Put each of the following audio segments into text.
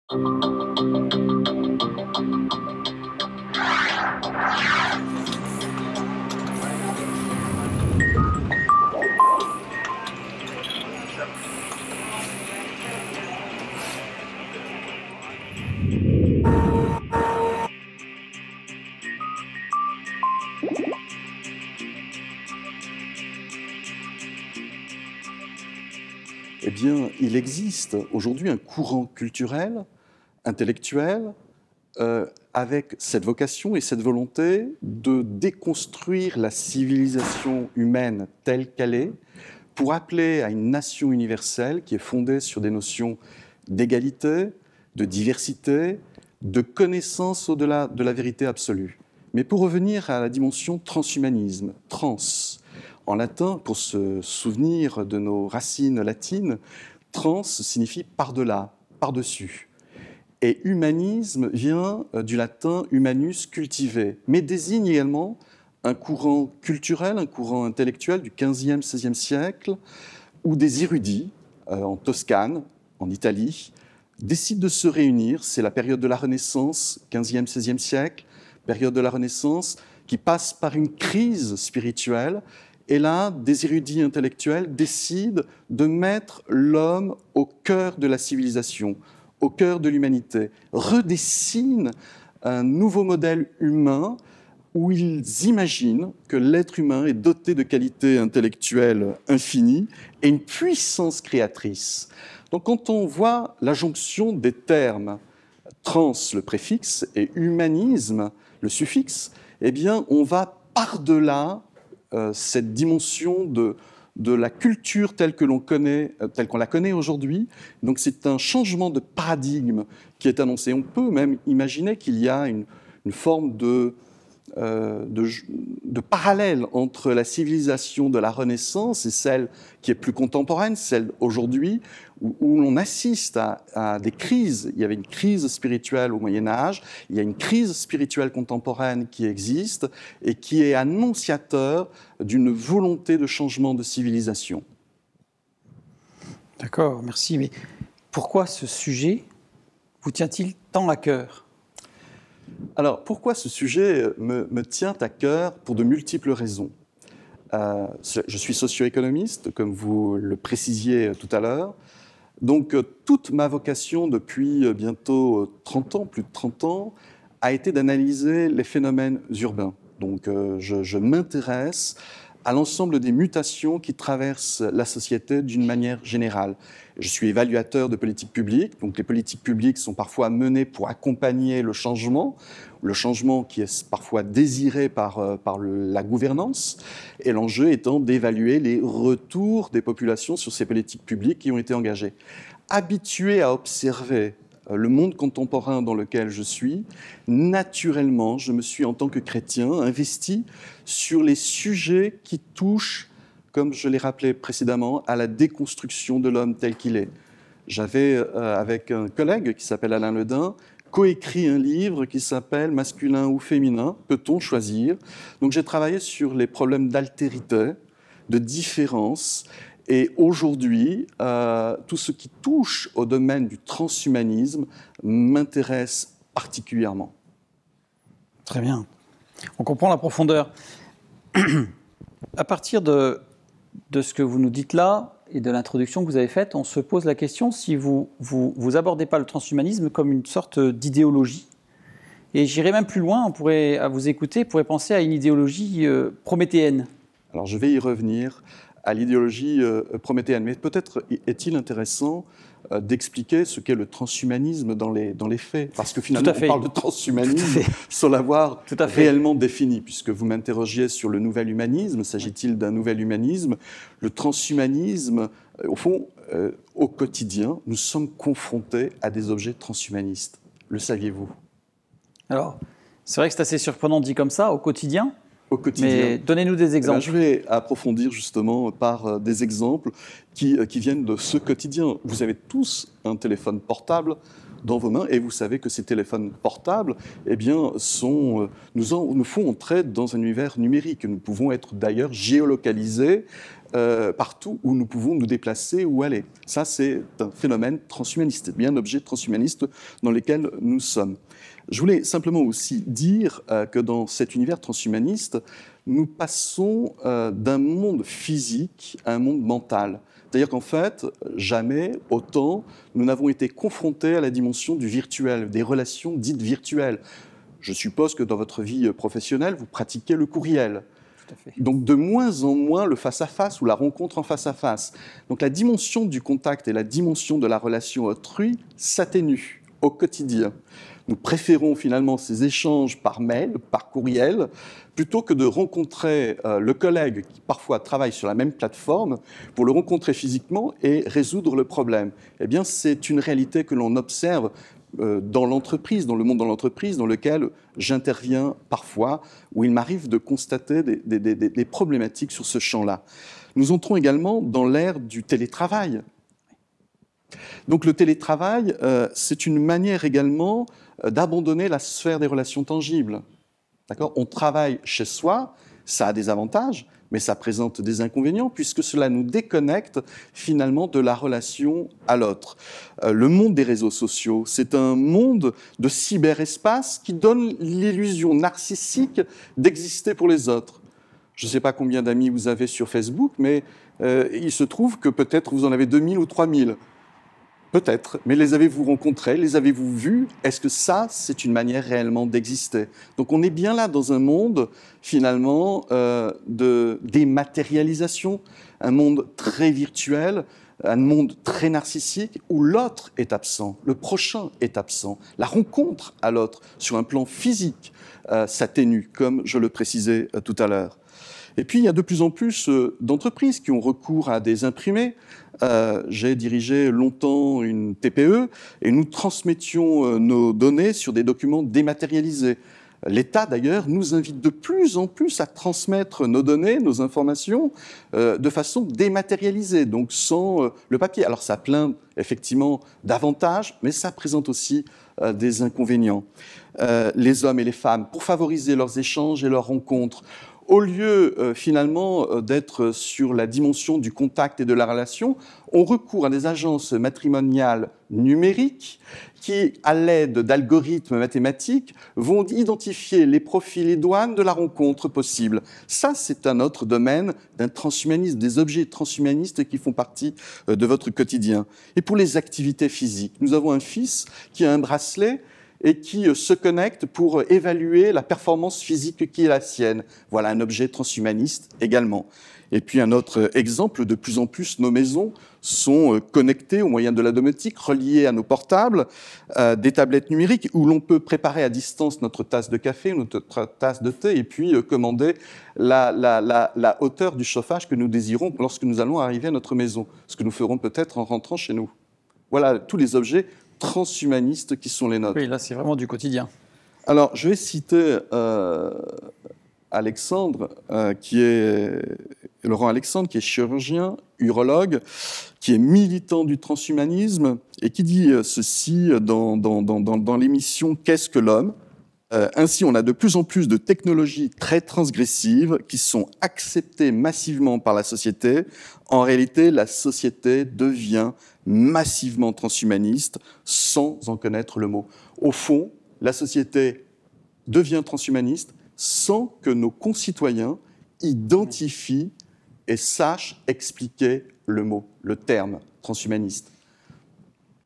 Eh bien, il existe aujourd'hui un courant culturel, intellectuel, avec cette vocation et cette volonté de déconstruire la civilisation humaine telle qu'elle est, pour appeler à une nation universelle qui est fondée sur des notions d'égalité, de diversité, de connaissance au-delà de la vérité absolue. Mais pour revenir à la dimension transhumanisme, trans, en latin, pour se souvenir de nos racines latines, trans signifie par-delà, par-dessus. Et humanisme vient du latin humanus, cultiver, mais désigne également un courant culturel, un courant intellectuel du XVe, XVIe siècle, où des érudits, en Toscane, en Italie, décident de se réunir. C'est la période de la Renaissance, XVe, XVIe siècle, période de la Renaissance, qui passe par une crise spirituelle. Et là, des érudits intellectuels décident de mettre l'homme au cœur de la civilisation, au cœur de l'humanité, redessinent un nouveau modèle humain où ils imaginent que l'être humain est doté de qualités intellectuelles infinies et une puissance créatrice. Donc quand on voit la jonction des termes trans, le préfixe, et humanisme, le suffixe, eh bien on va par-delà cette dimension de la culture telle que l'on connaît, telle qu'on la connaît aujourd'hui. Donc c'est un changement de paradigme qui est annoncé. On peut même imaginer qu'il y a une forme de parallèle entre la civilisation de la Renaissance et celle qui est plus contemporaine, celle aujourd'hui, où l'on assiste à des crises. Il y avait une crise spirituelle au Moyen-Âge, il y a une crise spirituelle contemporaine qui existe et qui est annonciateur d'une volonté de changement de civilisation. D'accord, merci. Mais pourquoi ce sujet vous tient-il tant à cœur ? Alors, pourquoi ce sujet me tient à cœur? Pour de multiples raisons. Je suis socio-économiste, comme vous le précisiez tout à l'heure. Donc, toute ma vocation depuis bientôt 30 ans, plus de 30 ans, a été d'analyser les phénomènes urbains. Donc, je m'intéresse à l'ensemble des mutations qui traversent la société d'une manière générale. Je suis évaluateur de politiques publiques, donc les politiques publiques sont parfois menées pour accompagner le changement qui est parfois désiré par la gouvernance, et l'enjeu étant d'évaluer les retours des populations sur ces politiques publiques qui ont été engagées. Habitué à observer le monde contemporain dans lequel je suis, naturellement, je me suis, en tant que chrétien, investi sur les sujets qui touchent, comme je l'ai rappelé précédemment, à la déconstruction de l'homme tel qu'il est. J'avais, avec un collègue qui s'appelle Alain Ledin, coécrit un livre qui s'appelle « Masculin ou féminin, peut-on choisir ?» Donc j'ai travaillé sur les problèmes d'altérité, de différence. Et aujourd'hui, tout ce qui touche au domaine du transhumanisme m'intéresse particulièrement. Très bien. On comprend la profondeur. À partir de ce que vous nous dites là et de l'introduction que vous avez faite, on se pose la question si vous abordez pas le transhumanisme comme une sorte d'idéologie. Et j'irai même plus loin, à vous écouter, on pourrait penser à une idéologie prométhéenne. Alors je vais y revenir à l'idéologie prométhéenne. Mais peut-être est-il intéressant d'expliquer ce qu'est le transhumanisme dans les faits. Parce que finalement, on parle de transhumanisme sans l'avoir réellement défini. Puisque vous m'interrogiez sur le nouvel humanisme, s'agit-il d'un nouvel humanisme? Le transhumanisme, au fond, au quotidien, nous sommes confrontés à des objets transhumanistes. Le saviez-vous? Alors, c'est vrai que c'est assez surprenant dit comme ça, au quotidien. Au quotidien. Mais donnez-nous des exemples. Je vais approfondir justement par des exemples qui viennent de ce quotidien. Vous avez tous un téléphone portable dans vos mains, et vous savez que ces téléphones portables, eh bien, nous font entrer dans un univers numérique. Nous pouvons être d'ailleurs géolocalisés partout où nous pouvons nous déplacer ou aller. Ça, c'est un phénomène transhumaniste, bien un objet transhumaniste dans lequel nous sommes. Je voulais simplement aussi dire que dans cet univers transhumaniste, nous passons d'un monde physique à un monde mental. C'est-à-dire qu'en fait, jamais autant nous n'avons été confrontés à la dimension du virtuel, des relations dites virtuelles. Je suppose que dans votre vie professionnelle, vous pratiquez le courriel. Tout à fait. Donc de moins en moins le face-à-face ou la rencontre en face-à-face. Donc la dimension du contact et la dimension de la relation autrui s'atténuent au quotidien. Nous préférons finalement ces échanges par mail, par courriel, plutôt que de rencontrer le collègue qui parfois travaille sur la même plateforme pour le rencontrer physiquement et résoudre le problème. Eh bien, c'est une réalité que l'on observe dans l'entreprise, dans le monde de l'entreprise, dans lequel j'interviens parfois, où il m'arrive de constater des problématiques sur ce champ-là. Nous entrons également dans l'ère du télétravail. Donc le télétravail, c'est une manière également d'abandonner la sphère des relations tangibles. D'accord ? On travaille chez soi, ça a des avantages, mais ça présente des inconvénients puisque cela nous déconnecte finalement de la relation à l'autre. Le monde des réseaux sociaux, c'est un monde de cyberespace qui donne l'illusion narcissique d'exister pour les autres. Je ne sais pas combien d'amis vous avez sur Facebook, mais il se trouve que peut-être vous en avez 2000 ou 3000. Peut-être, mais les avez-vous rencontrés, les avez-vous vus? Est-ce que ça, c'est une manière réellement d'exister? Donc on est bien là dans un monde, finalement, de dématérialisation, un monde très virtuel, un monde très narcissique, où l'autre est absent, le prochain est absent. La rencontre à l'autre, sur un plan physique, s'atténue, comme je le précisais tout à l'heure. Et puis, il y a de plus en plus d'entreprises qui ont recours à des imprimés. J'ai dirigé longtemps une TPE et nous transmettions nos données sur des documents dématérialisés. L'État, d'ailleurs, nous invite de plus en plus à transmettre nos données, nos informations, de façon dématérialisée, donc sans le papier. Alors, ça a plein, effectivement, d'avantages, mais ça présente aussi des inconvénients. Les hommes et les femmes, pour favoriser leurs échanges et leurs rencontres, au lieu finalement d'être sur la dimension du contact et de la relation, on recourt à des agences matrimoniales numériques qui, à l'aide d'algorithmes mathématiques, vont identifier les profils idoines de la rencontre possible. Ça, c'est un autre domaine d'un transhumanisme, des objets transhumanistes qui font partie de votre quotidien. Et pour les activités physiques, nous avons un fils qui a un bracelet et qui se connecte pour évaluer la performance physique qui est la sienne. Voilà un objet transhumaniste également. Et puis un autre exemple, de plus en plus nos maisons sont connectées au moyen de la domotique, reliées à nos portables, des tablettes numériques où l'on peut préparer à distance notre tasse de café, notre tasse de thé, et puis commander la hauteur du chauffage que nous désirons lorsque nous allons arriver à notre maison, ce que nous ferons peut-être en rentrant chez nous. Voilà tous les objets transhumanistes qui sont les nôtres. Oui, là, c'est vraiment du quotidien. Alors, je vais citer Alexandre, Laurent Alexandre, qui est chirurgien, urologue, qui est militant du transhumanisme et qui dit ceci dans l'émission « Qu'est-ce que l'homme ?» Ainsi, on a de plus en plus de technologies très transgressives qui sont acceptées massivement par la société. En réalité, la société devient massivement transhumaniste sans en connaître le mot. Au fond, la société devient transhumaniste sans que nos concitoyens identifient et sachent expliquer le mot, le terme transhumaniste.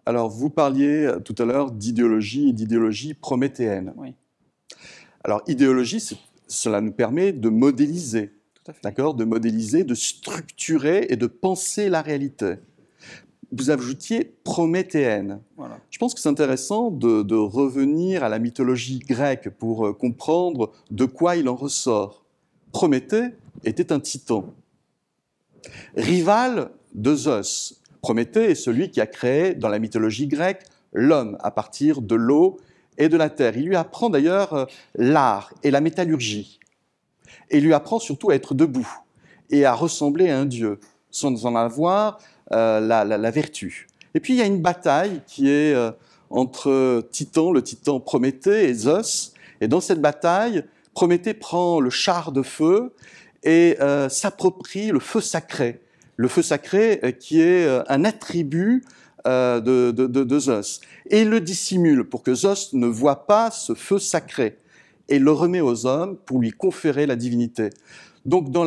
Alors, vous parliez tout à l'heure d'idéologie et d'idéologie prométhéenne. Oui. Alors, idéologie, cela nous permet de modéliser, d'accord, de modéliser, de structurer et de penser la réalité. Vous ajoutiez prométhéenne. Voilà. Je pense que c'est intéressant de revenir à la mythologie grecque pour comprendre de quoi il en ressort. Prométhée était un titan, rival de Zeus. Prométhée est celui qui a créé, dans la mythologie grecque, l'homme à partir de l'eau et de la terre. Il lui apprend d'ailleurs l'art et la métallurgie. Et il lui apprend surtout à être debout et à ressembler à un dieu, sans en avoir la vertu. Et puis il y a une bataille qui est entre Titan, le titan Prométhée et Zeus. Et dans cette bataille, Prométhée prend le char de feu et s'approprie le feu sacré. Le feu sacré qui est un attribut de Zeus. Et il le dissimule pour que Zeus ne voit pas ce feu sacré. Et le remet aux hommes pour lui conférer la divinité. Donc dans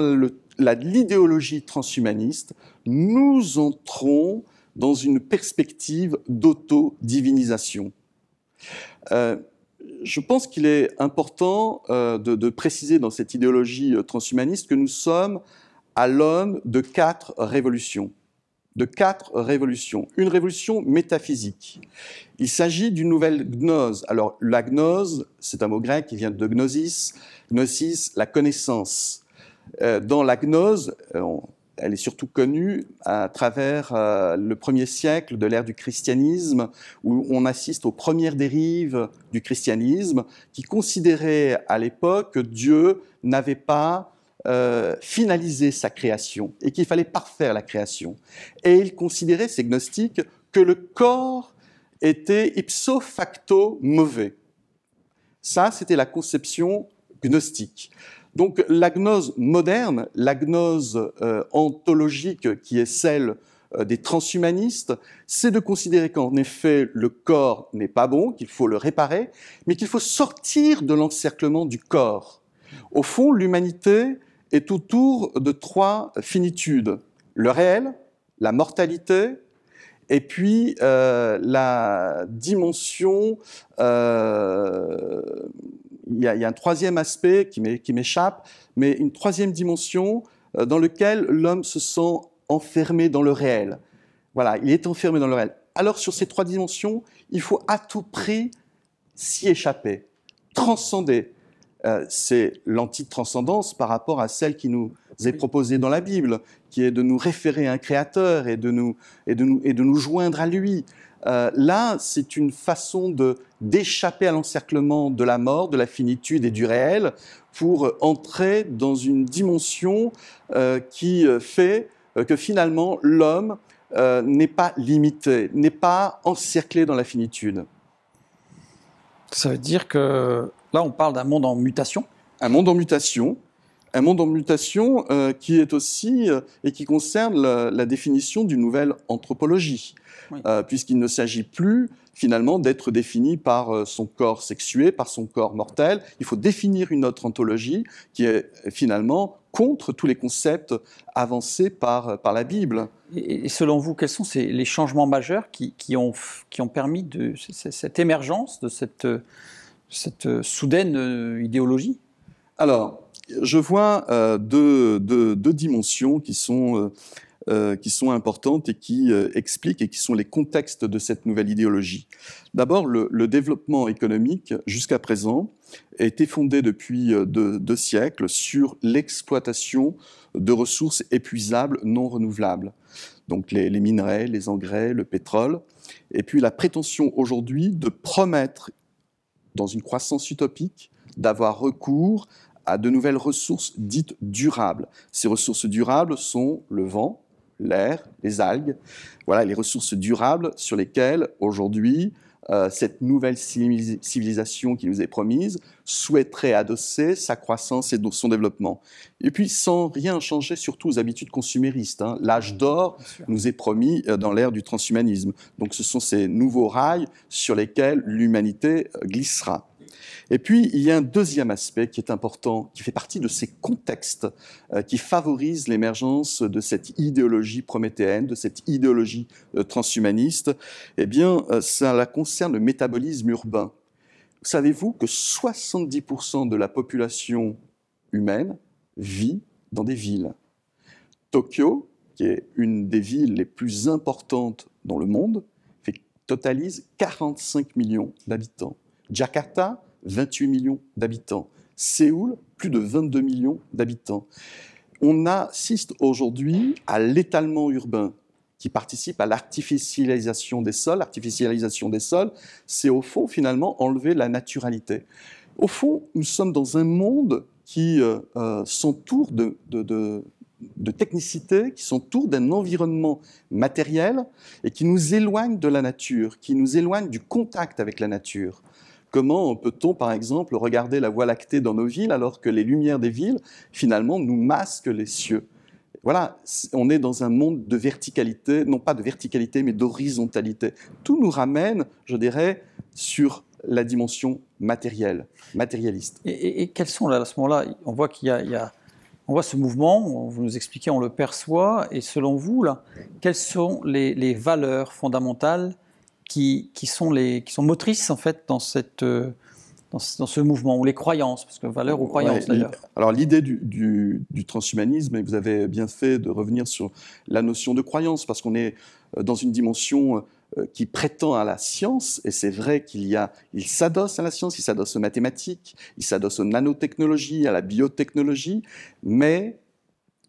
l'idéologie transhumaniste, nous entrons dans une perspective d'auto-divinisation. Je pense qu'il est important de préciser dans cette idéologie transhumaniste que nous sommes à l'aune de 4 révolutions. Une révolution métaphysique. Il s'agit d'une nouvelle gnose. Alors, la gnose, c'est un mot grec qui vient de gnosis, la connaissance. Dans la gnose, elle est surtout connue à travers le 1er siècle de l'ère du christianisme, où on assiste aux premières dérives du christianisme, qui considéraient à l'époque que Dieu n'avait pas finalisé sa création et qu'il fallait parfaire la création. Et ils considéraient, ces gnostiques, que le corps était ipso facto mauvais. Ça, c'était la conception gnostique. Donc la gnose moderne, la gnose ontologique qui est celle des transhumanistes, c'est de considérer qu'en effet le corps n'est pas bon, qu'il faut le réparer, mais qu'il faut sortir de l'encerclement du corps. Au fond, l'humanité est autour de 3 finitudes. Le réel, la mortalité, et puis la dimension... Il y a un 3e aspect qui m'échappe, mais une 3e dimension dans laquelle l'homme se sent enfermé dans le réel. Voilà, il est enfermé dans le réel. Alors sur ces 3 dimensions, il faut à tout prix s'y échapper, transcender. C'est l'anti-transcendance par rapport à celle qui nous est proposée dans la Bible, qui est de nous référer à un créateur et de nous joindre à lui. Là, c'est une façon d'échapper à l'encerclement de la mort, de la finitude et du réel pour entrer dans une dimension qui fait que finalement l'homme n'est pas limité, n'est pas encerclé dans la finitude. Ça veut dire que là, on parle d'un monde en mutation. Un monde en mutation. Un monde en mutation qui est aussi et qui concerne la définition d'une nouvelle anthropologie, oui. Puisqu'il ne s'agit plus finalement d'être défini par son corps sexué, par son corps mortel. Il faut définir une autre ontologie qui est finalement contre tous les concepts avancés par la Bible. Et selon vous, quels sont les changements majeurs qui ont permis cette émergence de cette soudaine idéologie ? Alors, je vois deux dimensions qui sont importantes et qui expliquent et qui sont les contextes de cette nouvelle idéologie. D'abord, le développement économique, jusqu'à présent, a été fondé depuis 2 siècles sur l'exploitation de ressources épuisables non renouvelables. Donc les minerais, les engrais, le pétrole. Et puis la prétention aujourd'hui de promettre, dans une croissance utopique, d'avoir recours à de nouvelles ressources dites durables. Ces ressources durables sont le vent, l'air, les algues. Voilà les ressources durables sur lesquelles, aujourd'hui, cette nouvelle civilisation qui nous est promise souhaiterait adosser sa croissance et son développement. Et puis, sans rien changer, surtout aux habitudes consuméristes. L'âge d'or nous est promis dans l'ère du transhumanisme. Donc, ce sont ces nouveaux rails sur lesquels l'humanité glissera. Et puis, il y a un 2e aspect qui est important, qui fait partie de ces contextes qui favorisent l'émergence de cette idéologie prométhéenne, de cette idéologie transhumaniste. Eh bien, ça concerne le métabolisme urbain. Savez-vous que 70% de la population humaine vit dans des villes ? Tokyo, qui est une des villes les plus importantes dans le monde, totalise 45 millions d'habitants. Jakarta, 28 millions d'habitants. Séoul, plus de 22 millions d'habitants. On assiste aujourd'hui à l'étalement urbain qui participe à l'artificialisation des sols. L'artificialisation des sols, c'est au fond, finalement, enlever la naturalité. Au fond, nous sommes dans un monde qui s'entoure de technicité qui sont autour d'un environnement matériel et qui nous éloignent de la nature, qui nous éloignent du contact avec la nature. Comment peut-on, par exemple, regarder la Voie lactée dans nos villes alors que les lumières des villes, finalement, nous masquent les cieux? Voilà, on est dans un monde de verticalité, non pas de verticalité, mais d'horizontalité. Tout nous ramène, je dirais, sur la dimension matérielle, matérialiste. Et quels sont, là, à ce moment-là, on voit on voit ce mouvement, vous nous expliquez, on le perçoit, et selon vous, là, quelles sont les valeurs fondamentales qui sont motrices, en fait, dans ce mouvement, ou les croyances, parce que valeurs ou croyances, d'ailleurs. Alors, l'idée du transhumanisme, et vous avez bien fait de revenir sur la notion de croyance, parce qu'on est dans une dimension qui prétend à la science, et c'est vrai il s'adosse à la science, il s'adosse aux mathématiques, il s'adosse aux nanotechnologies, à la biotechnologie, mais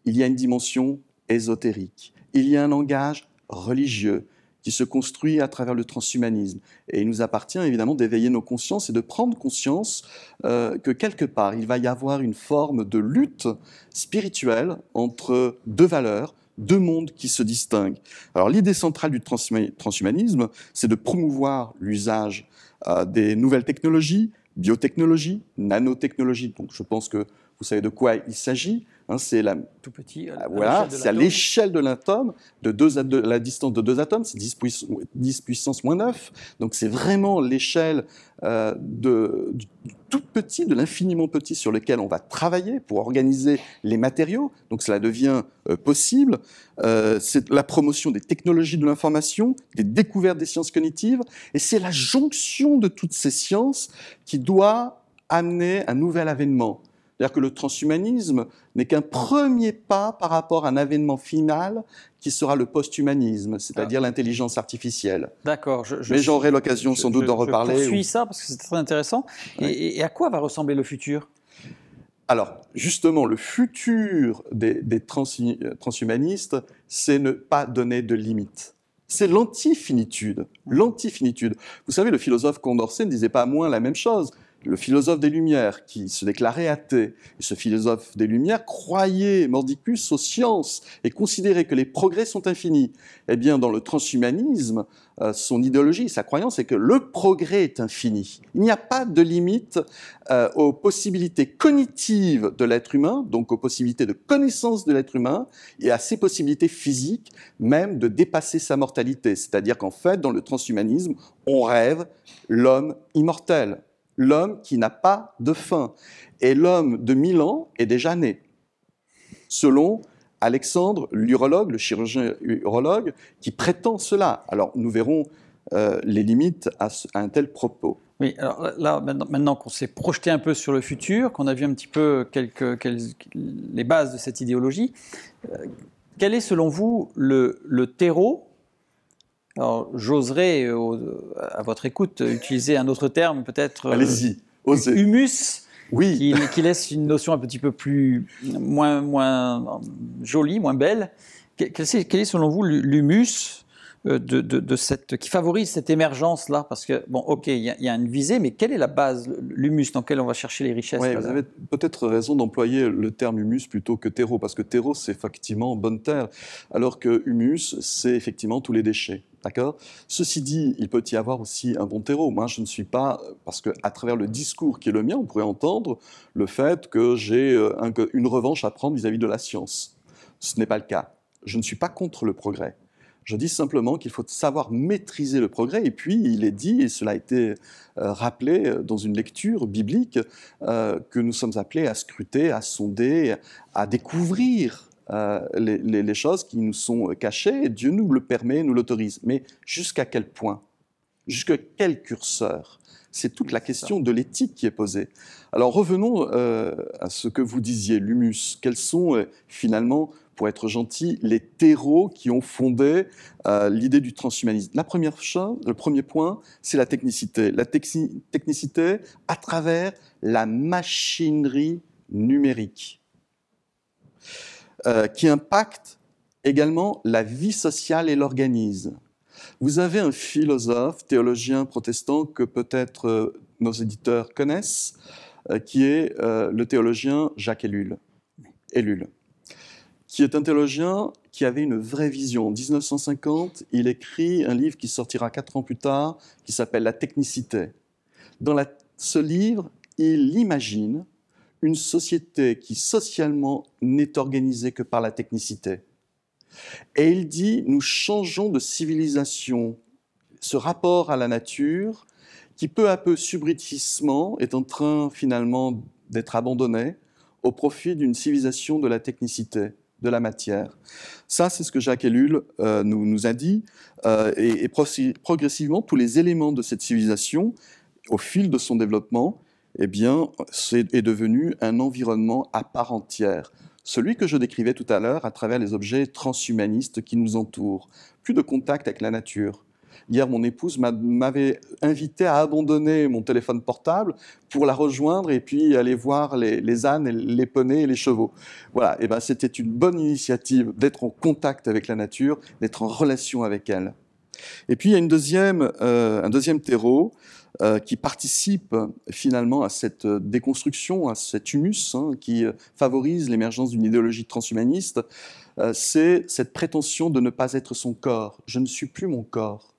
il y a une dimension ésotérique, il y a un langage religieux qui se construit à travers le transhumanisme. Et il nous appartient évidemment d'éveiller nos consciences et de prendre conscience que quelque part, il va y avoir une forme de lutte spirituelle entre deux valeurs, deux mondes qui se distinguent. Alors l'idée centrale du transhumanisme, c'est de promouvoir l'usage des nouvelles technologies, biotechnologie, nanotechnologie. Donc je pense que vous savez de quoi il s'agit. Hein, c'est tout petit, voilà, c'est à l'échelle de l'atome, de la distance de deux atomes, c'est 10 puissance moins 9. Donc c'est vraiment l'échelle du tout petit, de l'infiniment petit sur lequel on va travailler pour organiser les matériaux. Donc cela devient possible. C'est la promotion des technologies de l'information, des découvertes des sciences cognitives, et c'est la jonction de toutes ces sciences qui doit amener un nouvel avènement. C'est-à-dire que le transhumanisme n'est qu'un premier pas par rapport à un avènement final qui sera le post-humanisme, c'est-à-dire l'intelligence artificielle. D'accord. Mais j'aurai l'occasion sans doute d'en reparler. Je poursuis ça parce que c'est très intéressant. Ouais. Et à quoi va ressembler le futur ? Alors, justement, le futur des transhumanistes, c'est ne pas donner de limites. C'est l'antifinitude. L'antifinitude. Vous savez, le philosophe Condorcet ne disait pas moins la même chose. Le philosophe des Lumières, qui se déclarait athée, et ce philosophe des Lumières croyait mordicus aux sciences et considérait que les progrès sont infinis. Eh bien, dans le transhumanisme, son idéologie, sa croyance est que le progrès est infini. Il n'y a pas de limite aux possibilités cognitives de l'être humain, donc aux possibilités de connaissance de l'être humain, et à ses possibilités physiques, même de dépasser sa mortalité. C'est-à-dire qu'en fait, dans le transhumanisme, on rêve l'homme immortel. L'homme qui n'a pas de fin. Et l'homme de 1000 ans est déjà né. Selon Alexandre, l'urologue, le chirurgien urologue, qui prétend cela. Alors, nous verrons les limites à un tel propos. Oui, alors là, maintenant qu'on s'est projeté un peu sur le futur, qu'on a vu un petit peu les bases de cette idéologie, quel est selon vous le terreau? Alors, j'oserais, à votre écoute, utiliser un autre terme, peut-être. Allez-y, osez. Humus, oui. qui laisse une notion un petit peu moins jolie, moins belle. Quel est selon vous l'humus qui favorise cette émergence-là? Parce que, bon, ok, il y a une visée, mais quelle est la base, l'humus, dans lequel on va chercher les richesses? Oui, vous avez peut-être raison d'employer le terme humus plutôt que terreau, parce que terreau, c'est effectivement bonne terre, alors que humus, c'est effectivement tous les déchets. D'accord ? Ceci dit, il peut y avoir aussi un bon terreau. Moi, je ne suis pas, parce qu'à travers le discours qui est le mien, on pourrait entendre le fait que j'ai une revanche à prendre vis-à-vis de la science. Ce n'est pas le cas. Je ne suis pas contre le progrès. Je dis simplement qu'il faut savoir maîtriser le progrès. Et puis, il est dit, et cela a été rappelé dans une lecture biblique, que nous sommes appelés à scruter, à sonder, à découvrir les choses qui nous sont cachées. Et Dieu nous le permet, nous l'autorise. Mais jusqu'à quel point ? Jusqu'à quel curseur ? C'est toute la question de l'éthique qui est posée. Alors revenons à ce que vous disiez, l'humus. Quels sont finalement, pour être gentil, les terreaux qui ont fondé l'idée du transhumanisme? La première chose, le premier point, c'est la technicité. La technicité à travers la machinerie numérique qui impacte également la vie sociale et l'organisme. Vous avez un philosophe, théologien protestant que peut-être nos éditeurs connaissent, qui est le théologien Jacques Ellul, qui est un théologien qui avait une vraie vision. En 1950, il écrit un livre qui sortira 4 ans plus tard, qui s'appelle « La technicité ». Dans ce livre, il imagine une société qui socialement n'est organisée que par la technicité. Et il dit, nous changeons de civilisation, ce rapport à la nature, qui peu à peu, subrepticement, est en train finalement d'être abandonné au profit d'une civilisation de la technicité, de la matière. Ça, c'est ce que Jacques Ellul nous a dit, et progressivement, tous les éléments de cette civilisation, au fil de son développement, eh bien, est devenu un environnement à part entière. Celui que je décrivais tout à l'heure à travers les objets transhumanistes qui nous entourent. Plus de contact avec la nature. Hier, mon épouse m'avait invité à abandonner mon téléphone portable pour la rejoindre et puis aller voir les ânes, les poneys et les chevaux. Voilà, et ben, c'était une bonne initiative d'être en contact avec la nature, d'être en relation avec elle. Et puis, il y a un deuxième terreau qui participe finalement à cette déconstruction, à cet humus qui favorise l'émergence d'une idéologie transhumaniste, c'est cette prétention de ne pas être son corps. Je ne suis plus mon corps.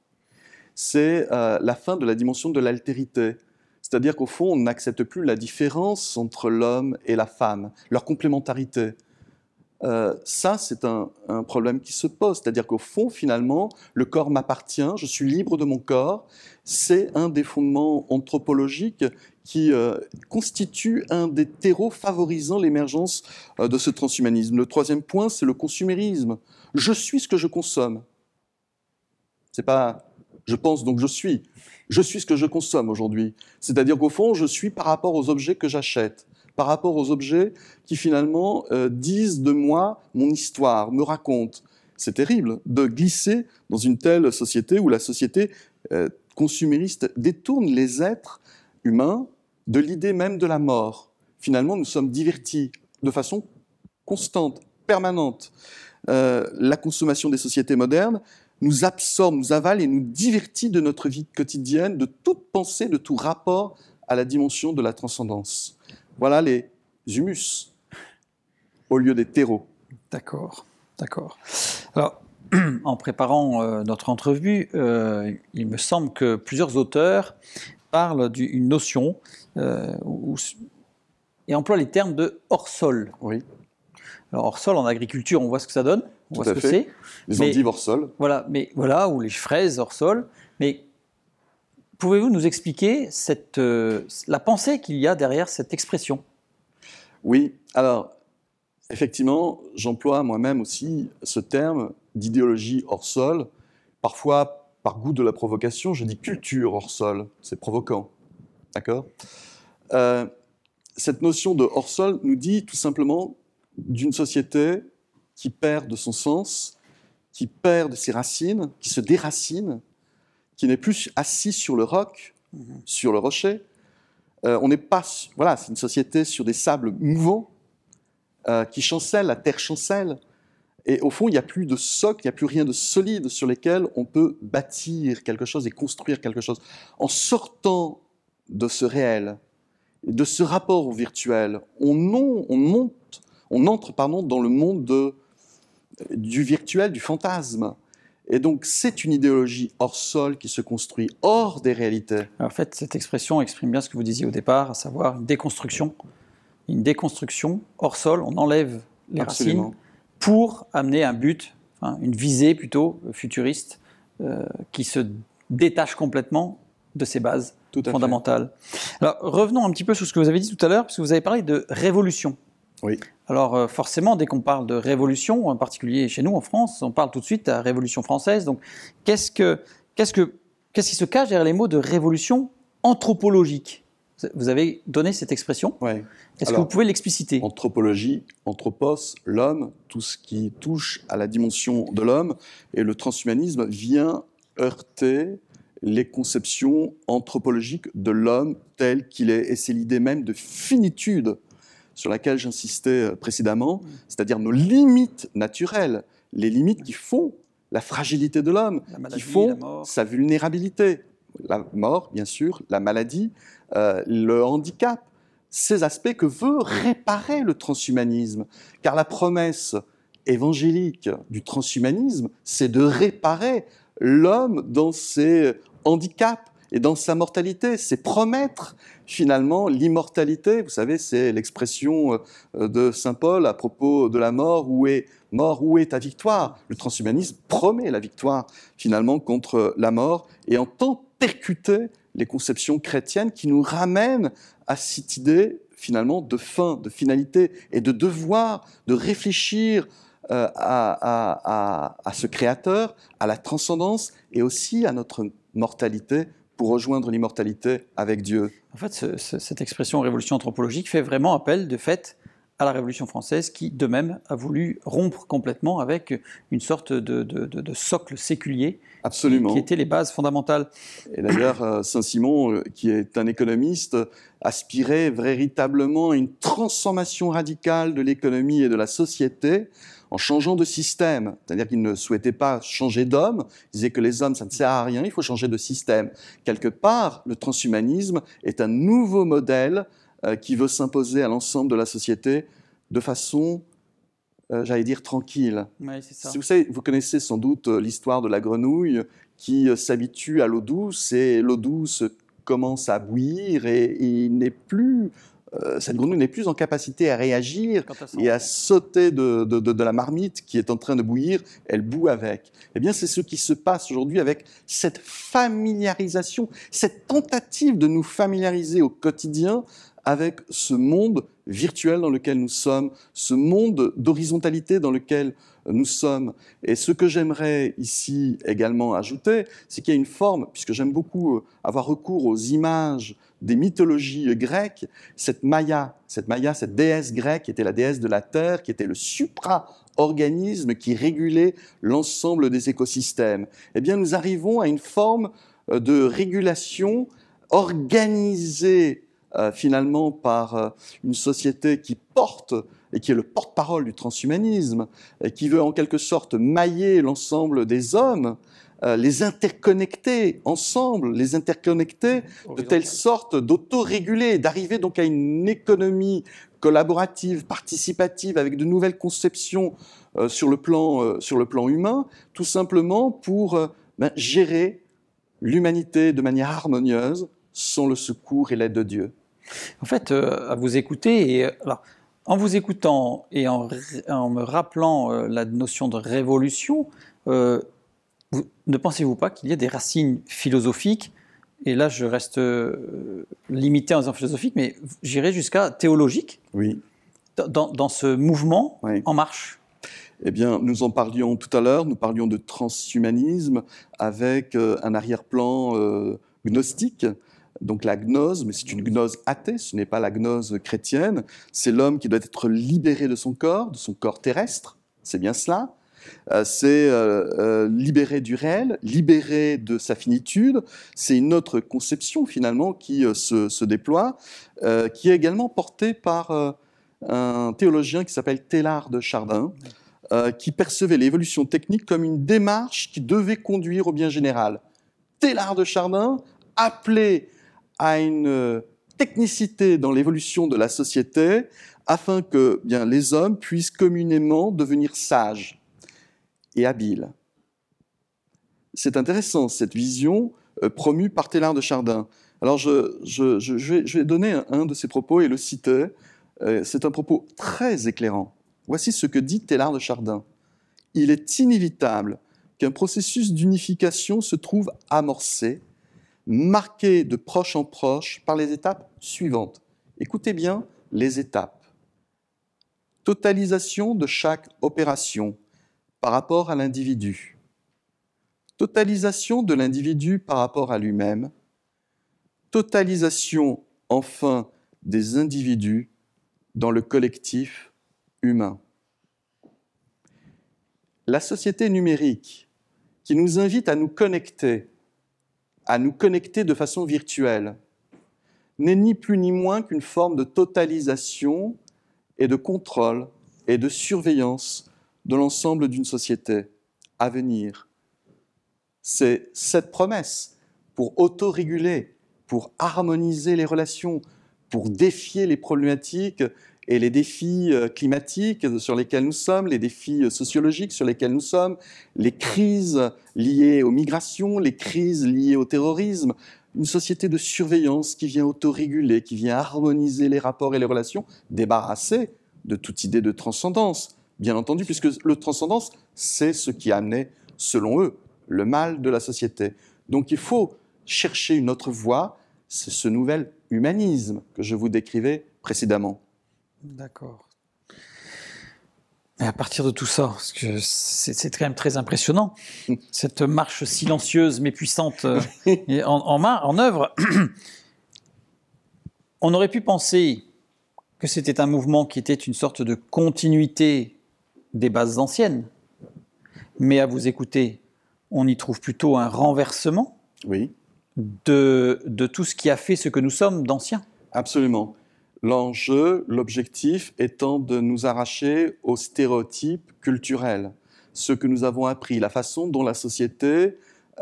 C'est la fin de la dimension de l'altérité. C'est-à-dire qu'au fond, on n'accepte plus la différence entre l'homme et la femme, leur complémentarité. Ça, c'est un problème qui se pose. C'est-à-dire qu'au fond, finalement, le corps m'appartient, je suis libre de mon corps. C'est un des fondements anthropologiques qui constitue un des terreaux favorisant l'émergence de ce transhumanisme. Le troisième point, c'est le consumérisme. Je suis ce que je consomme. C'est pas « je pense donc je suis ». Je suis ce que je consomme aujourd'hui. C'est-à-dire qu'au fond, je suis par rapport aux objets que j'achète, par rapport aux objets qui finalement disent de moi mon histoire, me racontent. C'est terrible de glisser dans une telle société où la société consumériste détourne les êtres humains de l'idée même de la mort. Finalement, nous sommes divertis de façon constante, permanente. La consommation des sociétés modernes nous absorbe, nous avale et nous divertit de notre vie quotidienne, de toute pensée, de tout rapport à la dimension de la transcendance. Voilà les humus au lieu des terreaux. D'accord, d'accord. Alors, en préparant notre entrevue, il me semble que plusieurs auteurs parlent d'une notion et emploient les termes de hors-sol. Oui. Alors, hors-sol, en agriculture, on voit ce que ça donne, on voit ce que c'est. Les endives hors-sol. Voilà, ou les fraises hors-sol. Mais pouvez-vous nous expliquer la pensée qu'il y a derrière cette expression ? Oui, alors, effectivement, j'emploie moi-même aussi ce terme d'idéologie hors-sol. Parfois, par goût de la provocation, je dis culture hors-sol. C'est provoquant. D'accord ? Cette notion de hors-sol nous dit tout simplement d'une société qui perd de son sens, qui perd de ses racines, qui se déracine, qui n'est plus assis sur le roc, sur le rocher. On n'est pas, voilà, c'est une société sur des sables mouvants qui chancellent, la terre chancelle. Et au fond, il n'y a plus de socle, il n'y a plus rien de solide sur lesquels on peut bâtir quelque chose et construire quelque chose. En sortant de ce réel, de ce rapport au virtuel, on entre dans le monde du virtuel, du fantasme. Et donc, c'est une idéologie hors sol qui se construit hors des réalités. En fait, cette expression exprime bien ce que vous disiez au départ, à savoir une déconstruction hors sol. On enlève les racines pour amener un but, une visée plutôt futuriste, qui se détache complètement de ses bases fondamentales. Alors, revenons un petit peu sur ce que vous avez dit tout à l'heure, parce que vous avez parlé de révolution. Oui. Alors forcément, dès qu'on parle de révolution, en particulier chez nous en France, on parle tout de suite de la Révolution française. Donc qu'est-ce qui se cache derrière les mots de révolution anthropologique ? Vous avez donné cette expression. Ouais. Est-ce que vous pouvez l'expliciter ? Anthropologie, anthropos, l'homme, tout ce qui touche à la dimension de l'homme. Et le transhumanisme vient heurter les conceptions anthropologiques de l'homme tel qu'il est. Et c'est l'idée même de finitude sur laquelle j'insistais précédemment, c'est-à-dire nos limites naturelles, les limites qui font la fragilité de l'homme, qui font sa vulnérabilité. La mort, bien sûr, la maladie, le handicap, ces aspects que veut réparer le transhumanisme. Car la promesse évangélique du transhumanisme, c'est de réparer l'homme dans ses handicaps et dans sa mortalité. C'est promettre finalement l'immortalité. Vous savez, c'est l'expression de saint Paul à propos de la mort. Où est ta victoire? Le transhumanisme promet la victoire finalement contre la mort et entend percuter les conceptions chrétiennes qui nous ramènent à cette idée finalement de fin, de finalité et de devoir de réfléchir à ce créateur, à la transcendance et aussi à notre mortalité pour rejoindre l'immortalité avec Dieu. En fait, cette expression révolution anthropologique fait vraiment appel de fait à la Révolution française qui, de même, a voulu rompre complètement avec une sorte de socle séculier. Absolument. Qui étaient les bases fondamentales. Et d'ailleurs, Saint-Simon, qui est un économiste, aspirait véritablement à une transformation radicale de l'économie et de la société en changeant de système. C'est-à-dire qu'il ne souhaitait pas changer d'homme, il disait que les hommes, ça ne sert à rien, il faut changer de système. Quelque part, le transhumanisme est un nouveau modèle qui veut s'imposer à l'ensemble de la société de façon, j'allais dire, tranquille. Ouais, c'est ça. Vous savez, vous connaissez sans doute l'histoire de la grenouille qui s'habitue à l'eau douce et l'eau douce commence à bouillir et il n'est plus... cette grenouille n'est plus en capacité à réagir et à sauter de la marmite qui est en train de bouillir, elle bout avec. Eh bien, c'est ce qui se passe aujourd'hui avec cette familiarisation, cette tentative de nous familiariser au quotidien avec ce monde virtuel dans lequel nous sommes, ce monde d'horizontalité dans lequel nous sommes. Et ce que j'aimerais ici également ajouter, c'est qu'il y a une forme, puisque j'aime beaucoup avoir recours aux images des mythologies grecques, cette Maya, cette déesse grecque qui était la déesse de la terre, qui était le supra-organisme qui régulait l'ensemble des écosystèmes. Eh bien, nous arrivons à une forme de régulation organisée finalement par une société qui porte et qui est le porte-parole du transhumanisme, et qui veut en quelque sorte mailler l'ensemble des hommes, les interconnecter ensemble, les interconnecter de telle sorte d'autoréguler, d'arriver donc à une économie collaborative, participative, avec de nouvelles conceptions sur le plan humain, tout simplement pour gérer l'humanité de manière harmonieuse, sans le secours et l'aide de Dieu. En fait, à vous écouter, alors, en vous écoutant et en me rappelant la notion de révolution, ne pensez-vous pas qu'il y a des racines philosophiques, et là je reste limité en disant philosophique, mais j'irai jusqu'à théologique, oui, dans ce mouvement en marche? Eh bien, nous en parlions tout à l'heure, nous parlions de transhumanisme avec un arrière-plan gnostique. Donc la gnose, mais c'est une gnose athée, ce n'est pas la gnose chrétienne, c'est l'homme qui doit être libéré de son corps terrestre, c'est bien cela. C'est libéré du réel, libéré de sa finitude. C'est une autre conception finalement qui se déploie, qui est également portée par un théologien qui s'appelle Teilhard de Chardin, qui percevait l'évolution technique comme une démarche qui devait conduire au bien général. Teilhard de Chardin appelait à une technicité dans l'évolution de la société afin que bien, les hommes puissent communément devenir sages et habiles. C'est intéressant, cette vision promue par Teilhard de Chardin. Alors, je vais donner un de ses propos et le citer. C'est un propos très éclairant. Voici ce que dit Teilhard de Chardin. « Il est inévitable qu'un processus d'unification se trouve amorcé, marqué de proche en proche par les étapes suivantes. » Écoutez bien les étapes. Totalisation de chaque opération par rapport à l'individu. Totalisation de l'individu par rapport à lui-même. Totalisation, enfin, des individus dans le collectif humain. La société numérique qui nous invite à nous connecter de façon virtuelle, n'est ni plus ni moins qu'une forme de totalisation et de contrôle et de surveillance de l'ensemble d'une société à venir. C'est cette promesse pour autoréguler, pour harmoniser les relations, pour défier les problématiques et les défis climatiques sur lesquels nous sommes, les défis sociologiques sur lesquels nous sommes, les crises liées aux migrations, les crises liées au terrorisme, une société de surveillance qui vient autoréguler, qui vient harmoniser les rapports et les relations, débarrassée de toute idée de transcendance, bien entendu, puisque le transcendance, c'est ce qui amenait, selon eux, le mal de la société. Donc il faut chercher une autre voie, c'est ce nouvel humanisme que je vous décrivais précédemment. D'accord. Et à partir de tout ça, parce que c'est quand même très impressionnant, cette marche silencieuse mais puissante en œuvre, on aurait pu penser que c'était un mouvement qui était une sorte de continuité des bases anciennes, mais à vous écouter, on y trouve plutôt un renversement oui. de tout ce qui a fait ce que nous sommes d'anciens. Absolument. L'enjeu, l'objectif étant de nous arracher aux stéréotypes culturels, ce que nous avons appris, la façon dont la société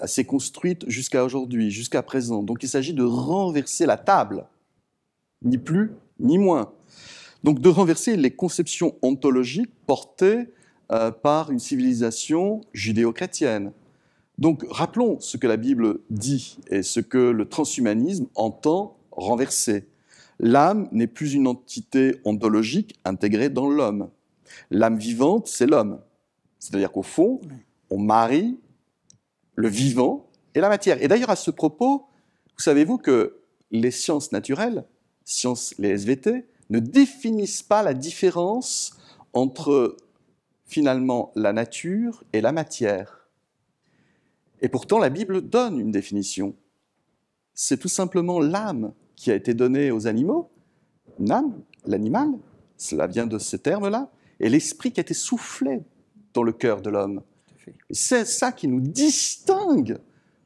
s'est construite jusqu'à aujourd'hui, jusqu'à présent. Donc il s'agit de renverser la table, ni plus ni moins. Donc de renverser les conceptions ontologiques portées par une civilisation judéo-chrétienne. Donc rappelons ce que la Bible dit et ce que le transhumanisme entend renverser. L'âme n'est plus une entité ontologique intégrée dans l'homme. L'âme vivante, c'est l'homme. C'est-à-dire qu'au fond, on marie le vivant et la matière. Et d'ailleurs, à ce propos, vous savez-vous que les sciences naturelles, les SVT, ne définissent pas la différence entre, finalement, la nature et la matière. Et pourtant, la Bible donne une définition. C'est tout simplement l'âme qui a été donnée aux animaux, une âme, l'animal, cela vient de ces termes-là, et l'esprit qui a été soufflé dans le cœur de l'homme. Et c'est ça qui nous distingue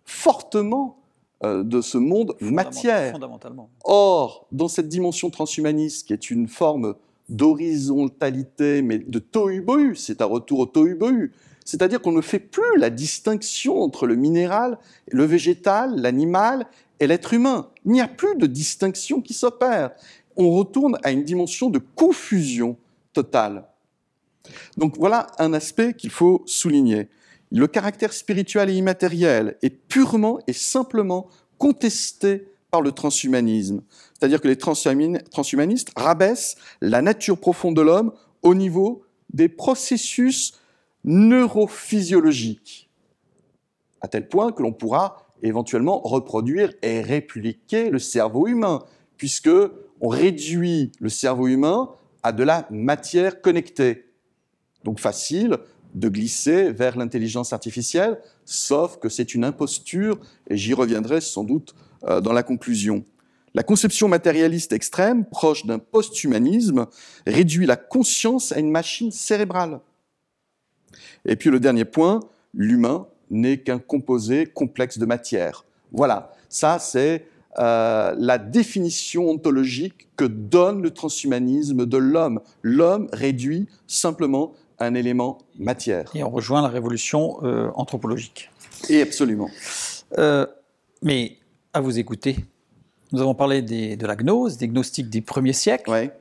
fortement de ce monde matière. Fondamentalement. Or, dans cette dimension transhumaniste, qui est une forme d'horizontalité, mais de tohu-bohu, c'est un retour au tohu-bohu, c'est-à-dire qu'on ne fait plus la distinction entre le minéral, le végétal, l'animal et l'être humain. Il n'y a plus de distinction qui s'opère. On retourne à une dimension de confusion totale. Donc voilà un aspect qu'il faut souligner. Le caractère spirituel et immatériel est purement et simplement contesté par le transhumanisme. C'est-à-dire que les transhumanistes rabaissent la nature profonde de l'homme au niveau des processus neurophysiologiques, à tel point que l'on pourra éventuellement reproduire et répliquer le cerveau humain, puisque on réduit le cerveau humain à de la matière connectée. Donc facile de glisser vers l'intelligence artificielle, sauf que c'est une imposture, et j'y reviendrai sans doute dans la conclusion. La conception matérialiste extrême, proche d'un post-humanisme, réduit la conscience à une machine cérébrale. Et puis le dernier point, l'humain n'est qu'un composé complexe de matière. Voilà, ça c'est la définition ontologique que donne le transhumanisme de l'homme. L'homme réduit simplement un élément matière. Et on rejoint la révolution anthropologique. Et absolument. Mais à vous écouter, nous avons parlé de la gnose, des gnostiques des premiers siècles. Ouais.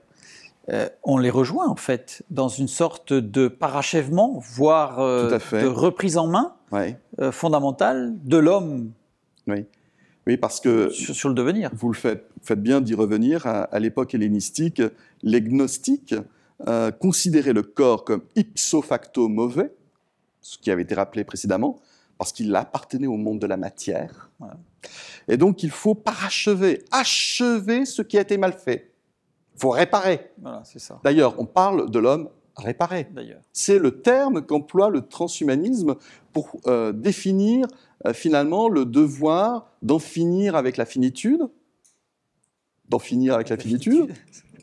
On les rejoint en fait dans une sorte de parachèvement, voire de reprise en main fondamentale de l'homme. Oui. Oui, parce que sur le devenir. Vous faites bien d'y revenir. À l'époque hellénistique, les gnostiques considéraient le corps comme ipso facto mauvais, ce qui avait été rappelé précédemment, parce qu'il appartenait au monde de la matière. Voilà. Et donc, il faut achever ce qui a été mal fait. Il faut réparer. Voilà, c'est ça. D'ailleurs, on parle de l'homme réparé. C'est le terme qu'emploie le transhumanisme pour définir finalement le devoir d'en finir avec la finitude. D'en finir avec la finitude.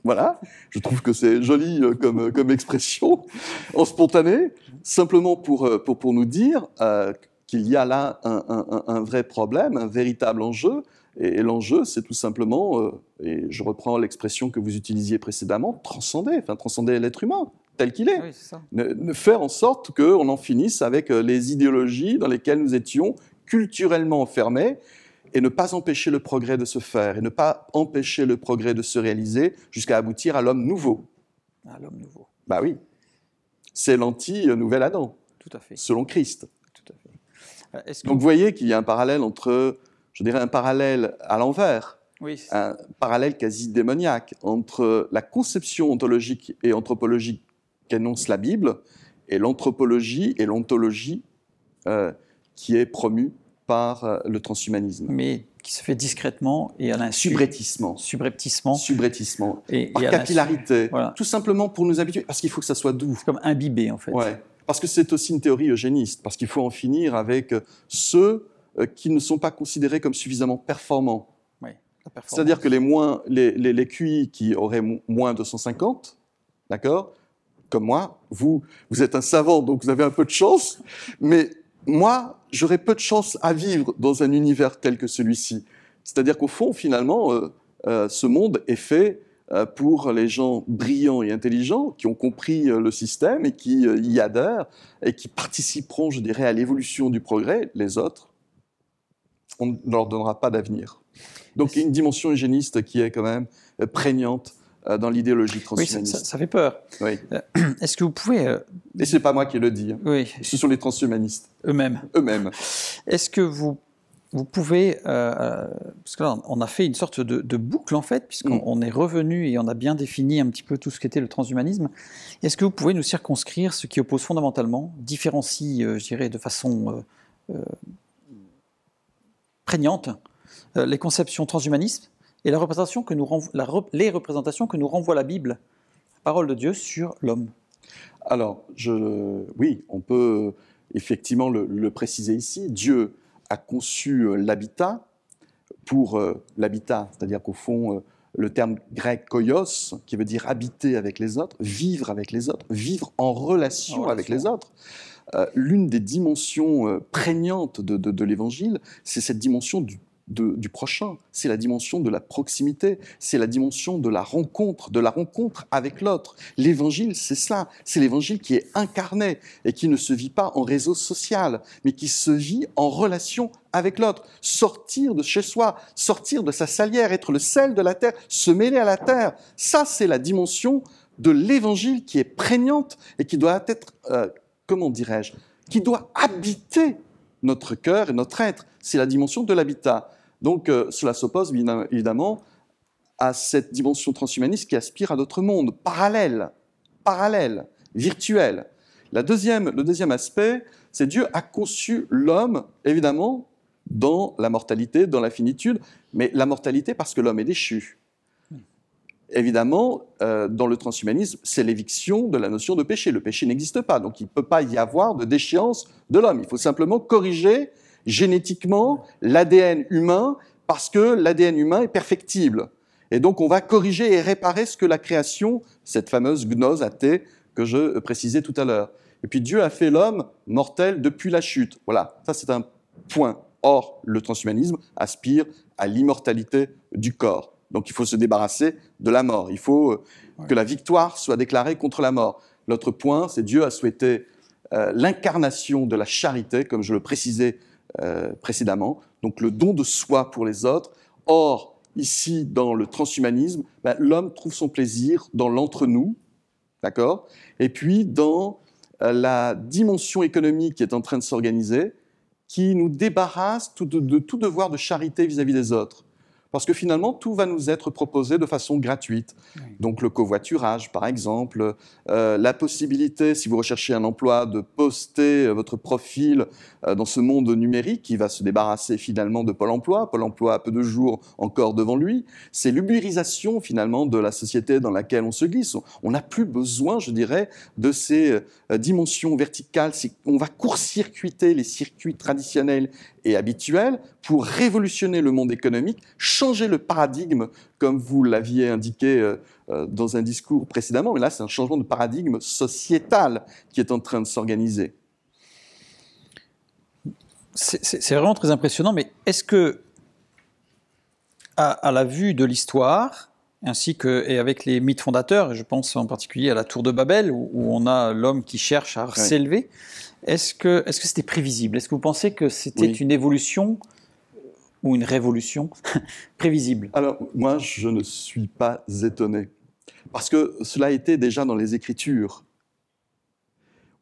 Voilà, je trouve que c'est joli comme expression, en spontané, simplement pour nous dire qu'il y a là un vrai problème, un véritable enjeu. Et l'enjeu, c'est tout simplement, et je reprends l'expression que vous utilisiez précédemment, transcender l'être humain tel qu'il est. Oui, c'est ça. Ne faire en sorte qu'on en finisse avec les idéologies dans lesquelles nous étions culturellement enfermés et ne pas empêcher le progrès de se faire et ne pas empêcher le progrès de se réaliser jusqu'à aboutir à l'homme nouveau. Ah, l'homme nouveau. Bah oui. C'est l'anti-nouvel Adam, Tout à fait. selon Christ. Tout à fait. Est-ce que Donc vous voyez qu'il y a un parallèle entre, je dirais un parallèle à l'envers, oui, un parallèle quasi démoniaque entre la conception ontologique et anthropologique qu'énonce la Bible et l'anthropologie et l'ontologie qui est promue par le transhumanisme. mais qui se fait discrètement et à l'insu. Subrepticement. Subrepticement. Par capillarité. Voilà. Tout simplement pour nous habituer, parce qu'il faut que ça soit doux. C'est comme imbibé, en fait. Ouais. Parce que c'est aussi une théorie eugéniste, parce qu'il faut en finir avec ceux qui ne sont pas considérés comme suffisamment performants. Oui, c'est-à-dire que les QI qui auraient moins de 150, d'accord, comme moi, vous êtes un savant, donc vous avez un peu de chance, mais moi, j'aurais peu de chance à vivre dans un univers tel que celui-ci. C'est-à-dire qu'au fond, finalement, ce monde est fait pour les gens brillants et intelligents qui ont compris le système et qui y adhèrent et qui participeront, je dirais, à l'évolution du progrès. Les autres, on ne leur donnera pas d'avenir. Donc, il y a une dimension eugéniste qui est quand même prégnante dans l'idéologie transhumaniste. Oui, ça fait peur. Oui. Est-ce que vous pouvez... Et ce n'est pas moi qui le dis. Hein. Oui. Ce sont les transhumanistes. Eux-mêmes. Est-ce que vous pouvez... parce que là, on a fait une sorte de boucle, en fait, puisqu'on est revenu et on a bien défini un petit peu tout ce qu'était le transhumanisme. Est-ce que vous pouvez nous circonscrire ce qui oppose fondamentalement, différencie, je dirais, de façon prégnante, les conceptions transhumanistes et les représentations que nous renvoie la Bible, la parole de Dieu, sur l'homme? Alors, oui, on peut effectivement le préciser ici. Dieu a conçu l'habitat pour l'habitat, c'est-à-dire qu'au fond, le terme grec koios, qui veut dire habiter avec les autres, vivre avec les autres, vivre en relation avec les autres. L'une des dimensions prégnantes de l'Évangile, c'est cette dimension du prochain, c'est la dimension de la proximité, c'est la dimension de la rencontre avec l'autre. L'Évangile, c'est ça, c'est l'Évangile qui est incarné et qui ne se vit pas en réseau social, mais qui se vit en relation avec l'autre. Sortir de chez soi, sortir de sa salière, être le sel de la terre, se mêler à la terre, ça c'est la dimension de l'Évangile qui est prégnante et qui doit être, comment dirais-je, qui doit habiter notre cœur et notre être. C'est la dimension de l'habitat. Donc, cela s'oppose évidemment à cette dimension transhumaniste qui aspire à d'autres mondes, parallèles, virtuels. Le deuxième aspect, c'est Dieu a conçu l'homme, évidemment, dans la mortalité, dans la finitude, mais la mortalité parce que l'homme est déchu. Évidemment, dans le transhumanisme, c'est l'éviction de la notion de péché. Le péché n'existe pas, donc il ne peut pas y avoir de déchéance de l'homme. Il faut simplement corriger génétiquement l'ADN humain, parce que l'ADN humain est perfectible. Et donc on va corriger et réparer ce que la création, cette fameuse gnose athée que je précisais tout à l'heure. Et puis Dieu a fait l'homme mortel depuis la chute. Voilà, ça c'est un point. Or, le transhumanisme aspire à l'immortalité du corps. Donc il faut se débarrasser de la mort. Il faut que la victoire soit déclarée contre la mort. L'autre point, c'est Dieu a souhaité l'incarnation de la charité, comme je le précisais précédemment, donc le don de soi pour les autres. Or, ici, dans le transhumanisme, l'homme trouve son plaisir dans l'entre-nous, d'accord ? Et puis dans la dimension économique qui est en train de s'organiser, qui nous débarrasse de tout devoir de charité vis-à-vis des autres. Parce que finalement, tout va nous être proposé de façon gratuite. Oui. Donc le covoiturage, par exemple, la possibilité, si vous recherchez un emploi, de poster votre profil dans ce monde numérique qui va se débarrasser finalement de Pôle emploi. Pôle emploi a peu de jours encore devant lui. C'est l'ubérisation finalement de la société dans laquelle on se glisse. On n'a plus besoin, je dirais, de ces dimensions verticales. On va court-circuiter les circuits traditionnels et habituels pour révolutionner le monde économique, changer le paradigme, comme vous l'aviez indiqué dans un discours précédemment, mais là c'est un changement de paradigme sociétal qui est en train de s'organiser. C'est vraiment très impressionnant, mais est-ce que, à la vue de l'histoire, ainsi et avec les mythes fondateurs, et je pense en particulier à la Tour de Babel, où on a l'homme qui cherche à s'élever, est-ce que c'était prévisible? Est-ce que vous pensez que c'était une évolution ou une révolution prévisible? Alors, moi, je ne suis pas étonné. Parce que cela était déjà dans les Écritures.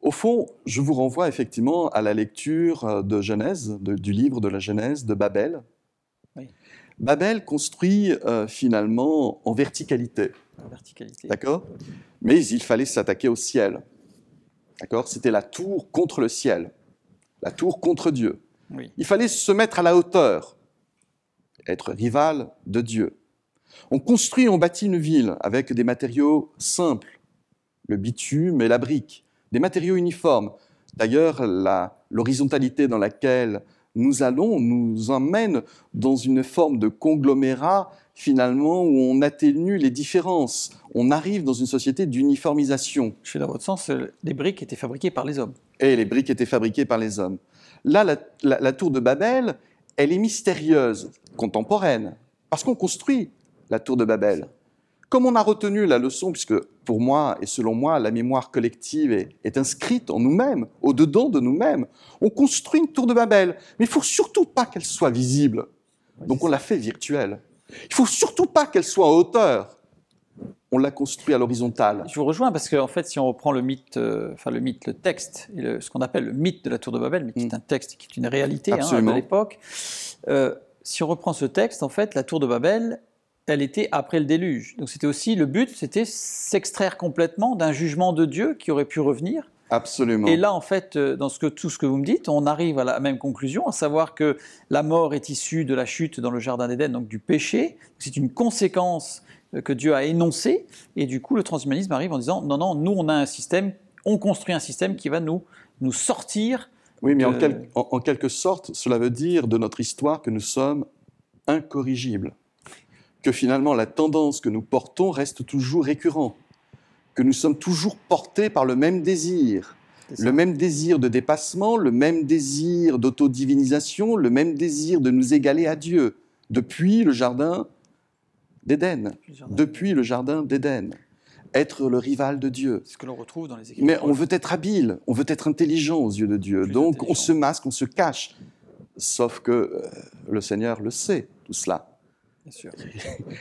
Au fond, je vous renvoie effectivement à la lecture de Genèse, du livre de la Genèse de Babel. Oui. Babel construit finalement en verticalité. La verticalité. D'accord ? Mais il fallait s'attaquer au ciel. D'accord ? C'était la tour contre le ciel, la tour contre Dieu. Oui. Il fallait se mettre à la hauteur, être rival de Dieu. On construit, on bâtit une ville avec des matériaux simples, le bitume et la brique, des matériaux uniformes. D'ailleurs, l'horizontalité dans laquelle nous allons nous emmène dans une forme de conglomérat, finalement, où on atténue les différences. On arrive dans une société d'uniformisation. Je suis dans votre sens, les briques étaient fabriquées par les hommes. Et les briques étaient fabriquées par les hommes. Là, la tour de Babel, elle est mystérieuse, contemporaine, parce qu'on construit la tour de Babel. Comme on a retenu la leçon, puisque pour moi et selon moi, la mémoire collective est inscrite en nous-mêmes, au-dedans de nous-mêmes, on construit une tour de Babel, mais il ne faut surtout pas qu'elle soit visible. Donc on l'a fait virtuelle. Il ne faut surtout pas qu'elle soit en hauteur. On l'a construit à l'horizontale. Je vous rejoins parce qu'en fait, si on reprend le mythe, le texte, et ce qu'on appelle le mythe de la tour de Babel, mais qui est un texte qui est une réalité de l'époque, si on reprend ce texte, en fait, la tour de Babel, elle était après le déluge. Donc c'était aussi, le but, c'était s'extraire complètement d'un jugement de Dieu qui aurait pu revenir. Absolument. Et là, en fait, dans tout ce que vous me dites, on arrive à la même conclusion, à savoir que la mort est issue de la chute dans le Jardin d'Éden, donc du péché. C'est une conséquence que Dieu a énoncée. Et du coup, le transhumanisme arrive en disant, non, non, nous, on a un système, on construit un système qui va nous sortir. Oui, mais en quelque sorte, cela veut dire de notre histoire que nous sommes incorrigibles. Que finalement, la tendance que nous portons reste toujours récurrente. Que nous sommes toujours portés par le même désir. Le même désir de dépassement, le même désir d'autodivinisation, le même désir de nous égaler à Dieu. Depuis le Jardin d'Éden. Depuis le Jardin d'Éden. Être le rival de Dieu. C'est ce que l'on retrouve dans les Écritures. Mais on veut être habile, on veut être intelligent aux yeux de Dieu. Donc on se masque, on se cache. Sauf que le Seigneur le sait, tout cela. Bien sûr.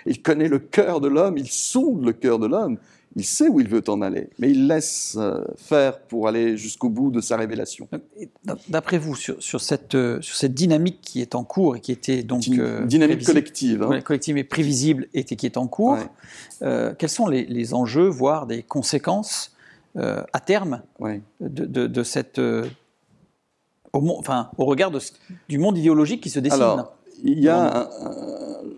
Il connaît le cœur de l'homme, il sonde le cœur de l'homme, il sait où il veut en aller, mais il laisse faire pour aller jusqu'au bout de sa révélation. D'après vous, sur cette dynamique qui est en cours et qui était donc dynamique collective, collective et prévisible et qui est en cours, quels sont les enjeux, voire des conséquences à terme de cette au regard du monde idéologique qui se dessine? Alors, il y a,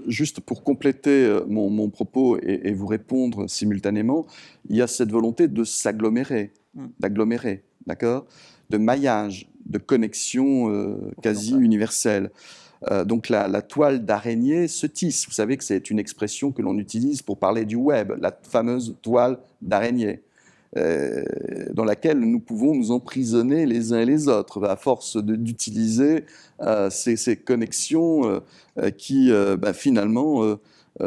juste pour compléter mon propos et vous répondre simultanément, il y a cette volonté de s'agglomérer, d'agglomérer, d'accord, de maillage, de connexion quasi universelle. Donc la toile d'araignée se tisse. Vous savez que c'est une expression que l'on utilise pour parler du web, la fameuse toile d'araignée. Dans laquelle nous pouvons nous emprisonner les uns et les autres, à force d'utiliser ces connexions qui, finalement,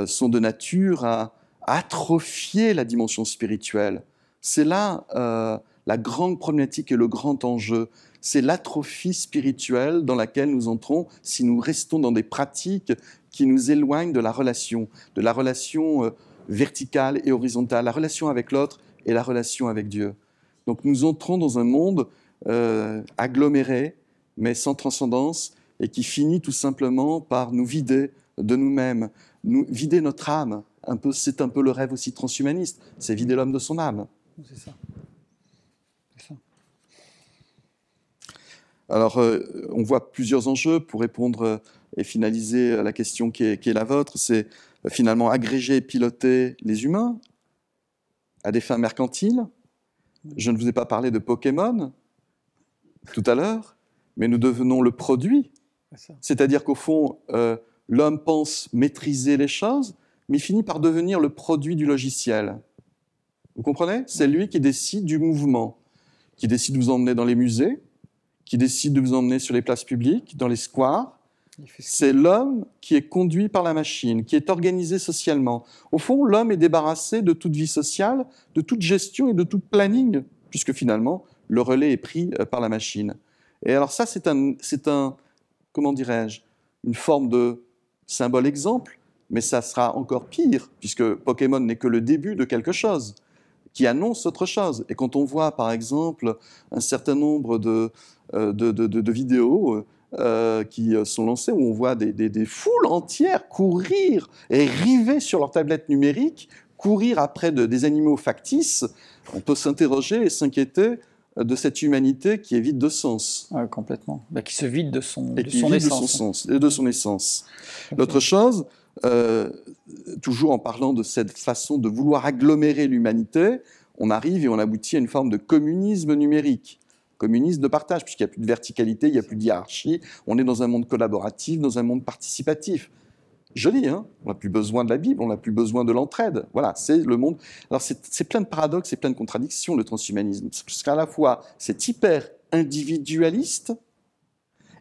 sont de nature à atrophier la dimension spirituelle. C'est là la grande problématique et le grand enjeu. C'est l'atrophie spirituelle dans laquelle nous entrons si nous restons dans des pratiques qui nous éloignent de la relation verticale et horizontale, la relation avec l'autre et la relation avec Dieu. Donc nous entrons dans un monde aggloméré, mais sans transcendance, et qui finit tout simplement par nous vider de nous-mêmes, nous vider notre âme. C'est un peu le rêve aussi transhumaniste, c'est vider l'homme de son âme. C'est ça. Alors, on voit plusieurs enjeux pour répondre et finaliser la question qui est la vôtre. C'est finalement agréger et piloter les humains à des fins mercantiles. Je ne vous ai pas parlé de Pokémon tout à l'heure, mais nous devenons le produit. C'est-à-dire qu'au fond, l'homme pense maîtriser les choses, mais il finit par devenir le produit du logiciel. Vous comprenez? C'est lui qui décide du mouvement, qui décide de vous emmener dans les musées, qui décide de vous emmener sur les places publiques, dans les squares. C'est l'homme qui est conduit par la machine, qui est organisé socialement. Au fond, l'homme est débarrassé de toute vie sociale, de toute gestion et de tout planning, puisque finalement, le relais est pris par la machine. Et alors ça, comment dirais-je, une forme de symbole exemple mais ça sera encore pire, puisque Pokémon n'est que le début de quelque chose qui annonce autre chose. Et quand on voit, par exemple, un certain nombre de vidéos qui sont lancées, où on voit des foules entières courir et river sur leur tablette numérique, courir après des animaux factices, on peut s'interroger et s'inquiéter de cette humanité qui est vide de sens. Complètement. Bah, qui se vide de son essence. De son essence. L'autre chose, toujours en parlant de cette façon de vouloir agglomérer l'humanité, on arrive et on aboutit à une forme de communisme numérique. Communisme de partage, puisqu'il n'y a plus de verticalité, il n'y a plus de hiérarchie. On est dans un monde collaboratif, dans un monde participatif. Joli, hein? On n'a plus besoin de la Bible, on n'a plus besoin de l'entraide. Voilà, c'est le monde. Alors c'est plein de paradoxes et plein de contradictions, le transhumanisme. Parce qu'à la fois, c'est hyper individualiste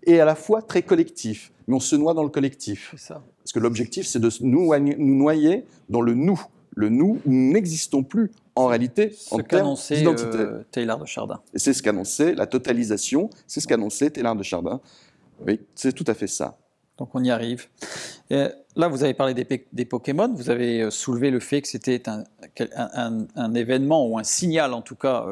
et à la fois très collectif. Mais on se noie dans le collectif. C'est ça. Parce que l'objectif, c'est de nous noyer dans le nous. Le nous où nous n'existons plus en réalité en termes d'identité. Teilhard de Chardin. Et c'est ce qu'annonçait la totalisation, c'est ce qu'annonçait Teilhard de Chardin. Oui, c'est tout à fait ça. Donc on y arrive. Et là, vous avez parlé des Pokémon, vous avez soulevé le fait que c'était un événement, ou un signal en tout cas,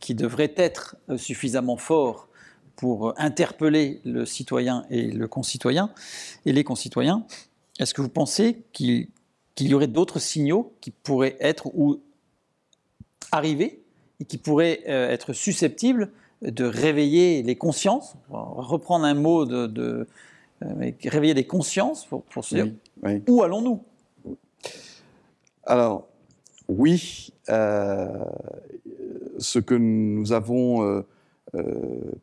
qui devrait être suffisamment fort pour interpeller le citoyen et le concitoyen, et les concitoyens. Est-ce que vous pensez qu'il y aurait d'autres signaux qui pourraient être ou arriver et qui pourraient être susceptibles de réveiller les consciences? On va reprendre un mot réveiller les consciences pour se dire où allons-nous? Alors, oui, ce que nous avons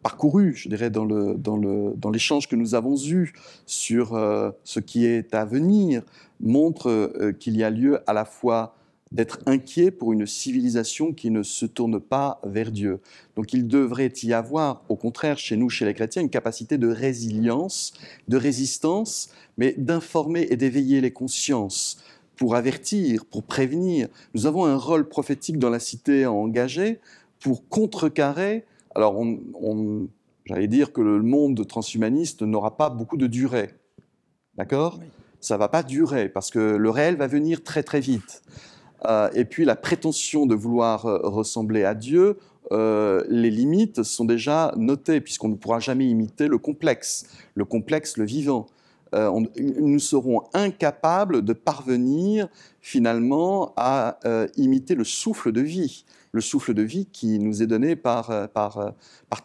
parcouru, je dirais, dans l'échange que nous avons eu sur ce qui est à venir, montre qu'il y a lieu à la fois d'être inquiet pour une civilisation qui ne se tourne pas vers Dieu. Donc il devrait y avoir, au contraire, chez nous, chez les chrétiens, une capacité de résilience, de résistance, mais d'informer et d'éveiller les consciences pour avertir, pour prévenir. Nous avons un rôle prophétique dans la cité à engager pour contrecarrer. Alors, j'allais dire que le monde transhumaniste n'aura pas beaucoup de durée. D'accord ? Oui. Ça ne va pas durer, parce que le réel va venir très très vite. Et puis la prétention de vouloir ressembler à Dieu, les limites sont déjà notées, puisqu'on ne pourra jamais imiter le complexe, le vivant. Nous serons incapables de parvenir finalement à imiter le souffle de vie qui nous est donné par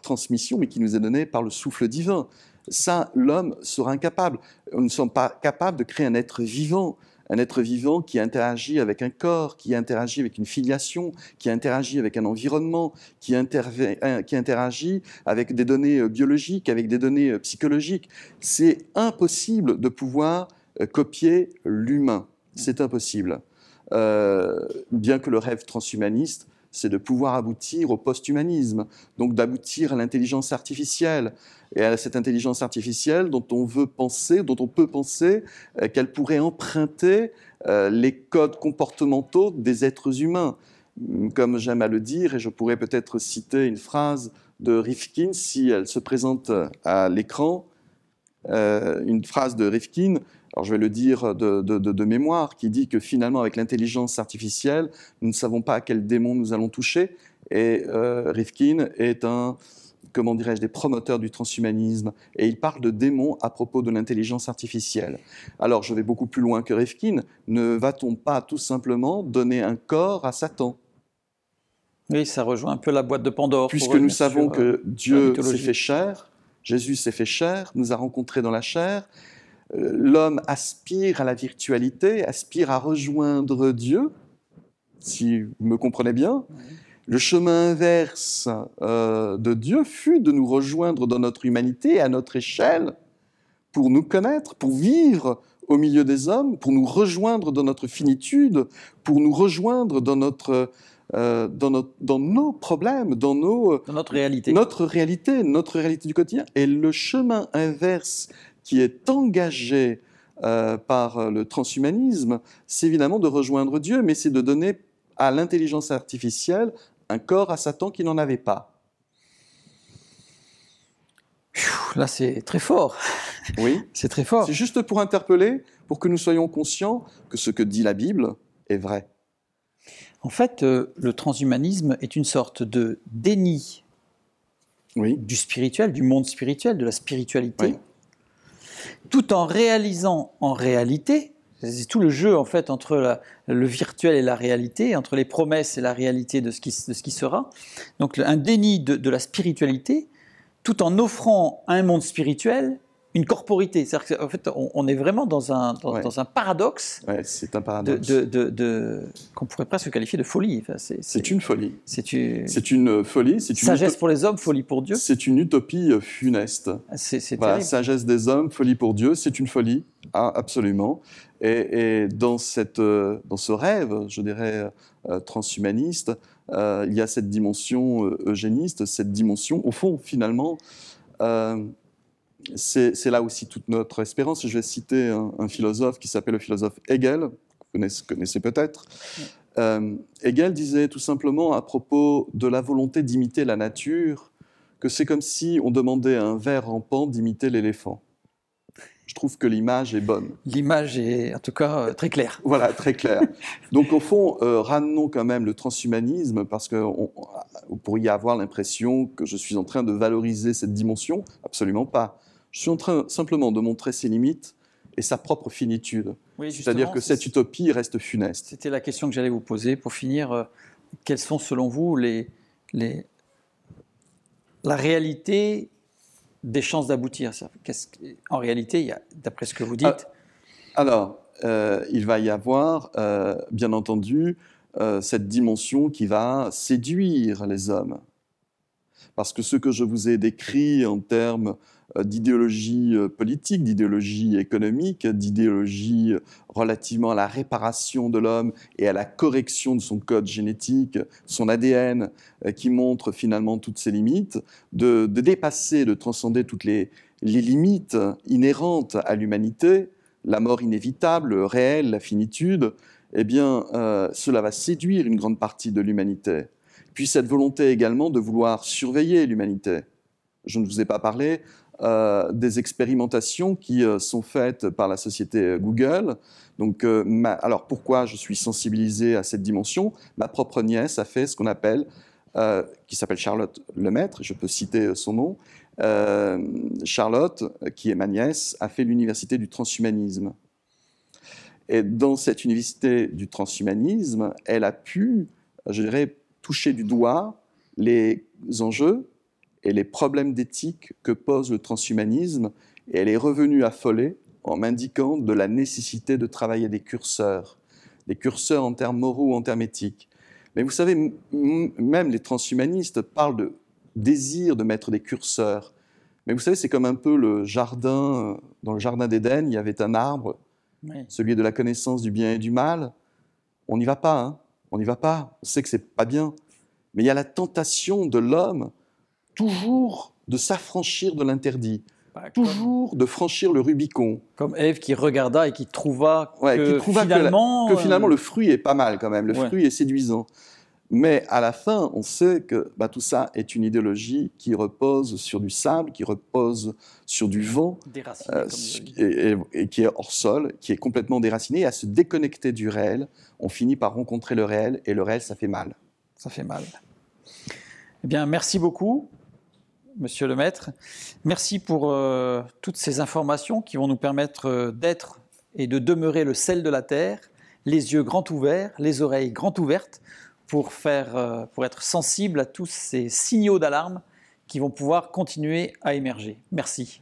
transmission, mais qui nous est donné par le souffle divin. Ça, l'homme sera incapable. Nous ne sommes pas capables de créer un être vivant qui interagit avec un corps, qui interagit avec une filiation, qui interagit avec un environnement, qui interagit avec des données biologiques, avec des données psychologiques. C'est impossible de pouvoir copier l'humain. C'est impossible. Bien que le rêve transhumaniste, c'est de pouvoir aboutir au post-humanisme, donc d'aboutir à l'intelligence artificielle, et à cette intelligence artificielle dont on peut penser qu'elle pourrait emprunter les codes comportementaux des êtres humains. Comme j'aime à le dire, et je pourrais peut-être citer une phrase de Rifkin si elle se présente à l'écran, une phrase de Rifkin, alors je vais le dire de mémoire, qui dit que finalement avec l'intelligence artificielle, nous ne savons pas à quel démon nous allons toucher, et Rifkin est des promoteurs du transhumanisme, et il parle de démons à propos de l'intelligence artificielle. Alors je vais beaucoup plus loin que Rifkin, ne va-t-on pas tout simplement donner un corps à Satan ? Oui, ça rejoint un peu la boîte de Pandore. Puisque nous savons que Dieu s'est fait chair, Jésus s'est fait chair, nous a rencontrés dans la chair, l'homme aspire à la virtualité, aspire à rejoindre Dieu, si vous me comprenez bien. Oui. Le chemin inverse de Dieu fut de nous rejoindre dans notre humanité, à notre échelle, pour nous connaître, pour vivre au milieu des hommes, pour nous rejoindre dans notre finitude, pour nous rejoindre dans nos problèmes, dans notre réalité. Notre réalité du quotidien. Et le chemin inverse qui est engagé par le transhumanisme, c'est évidemment de rejoindre Dieu, mais c'est de donner à l'intelligence artificielle un corps à Satan qui n'en avait pas. Là, c'est très fort. Oui. C'est très fort. C'est juste pour interpeller, pour que nous soyons conscients que ce que dit la Bible est vrai. En fait, le transhumanisme est une sorte de déni du spirituel, du monde spirituel, de la spiritualité, tout en réalisant en réalité, c'est tout le jeu en fait entre le virtuel et la réalité, entre les promesses et la réalité de ce qui sera. Donc un déni de la spiritualité, tout en offrant à un monde spirituel une corporité. C'est-à-dire qu'en fait, on est vraiment dans un paradoxe. Ouais, c'est un paradoxe. Qu'on pourrait presque qualifier de folie. Enfin, c'est une folie. C'est une folie. Sagesse pour les hommes, folie pour Dieu. C'est une utopie funeste. C'est voilà, terrible. Sagesse des hommes, folie pour Dieu, c'est une folie, absolument. Et dans ce rêve, je dirais, transhumaniste, il y a cette dimension eugéniste, cette dimension, au fond, finalement, c'est là aussi toute notre espérance. Je vais citer un philosophe qui s'appelle le philosophe Hegel, que vous connaissez peut-être. Hegel disait tout simplement à propos de la volonté d'imiter la nature que c'est comme si on demandait à un ver rampant d'imiter l'éléphant. Je trouve que l'image est bonne. L'image est en tout cas très claire. Voilà, très claire. Donc au fond, ramenons quand même le transhumanisme parce que vous pourriez avoir l'impression que je suis en train de valoriser cette dimension. Absolument pas. Je suis en train simplement de montrer ses limites et sa propre finitude. Oui, c'est-à-dire que cette utopie reste funeste. C'était la question que j'allais vous poser. Pour finir, quelles sont selon vous la réalité des chances d'aboutir? En réalité, d'après ce que vous dites... Alors, il va y avoir, bien entendu, cette dimension qui va séduire les hommes. Parce que ce que je vous ai décrit en termes d'idéologie politique, d'idéologie économique, d'idéologie relativement à la réparation de l'homme et à la correction de son code génétique, son ADN, qui montre finalement toutes ses limites, de dépasser, de transcender toutes les limites inhérentes à l'humanité, la mort inévitable, le réel, la finitude, eh bien, cela va séduire une grande partie de l'humanité. Puis cette volonté également de vouloir surveiller l'humanité. Je ne vous ai pas parlé des expérimentations qui sont faites par la société Google. Donc, alors pourquoi je suis sensibilisé à cette dimension? Ma propre nièce a fait ce qu'on appelle, qui s'appelle Charlotte Lemaître, je peux citer son nom. Charlotte, qui est ma nièce, a fait l'université du transhumanisme. Et dans cette université du transhumanisme, elle a pu, je dirais, toucher du doigt les enjeux et les problèmes d'éthique que pose le transhumanisme, et elle est revenue affolée en m'indiquant de la nécessité de travailler des curseurs en termes moraux ou en termes éthiques. Mais vous savez, même les transhumanistes parlent de désir de mettre des curseurs. Mais vous savez, c'est comme un peu le jardin, dans le jardin d'Éden, il y avait un arbre, celui de la connaissance du bien et du mal. On n'y va pas, hein. On n'y va pas, on sait que c'est pas bien. Mais il y a la tentation de l'homme toujours de s'affranchir de l'interdit, toujours de franchir le Rubicon. Comme Ève qui regarda et qui trouva que finalement le fruit est pas mal quand même, le fruit est séduisant. Mais à la fin, on sait que tout ça est une idéologie qui repose sur du sable, qui repose sur du vent, et qui est hors sol, qui est complètement déraciné, et à se déconnecter du réel, on finit par rencontrer le réel, et le réel, ça fait mal. Ça fait mal. Eh bien, merci beaucoup, Monsieur Lemaître. Merci pour toutes ces informations qui vont nous permettre d'être et de demeurer le sel de la terre, les yeux grands ouverts, les oreilles grandes ouvertes, pour être sensible à tous ces signaux d'alarme qui vont pouvoir continuer à émerger. Merci.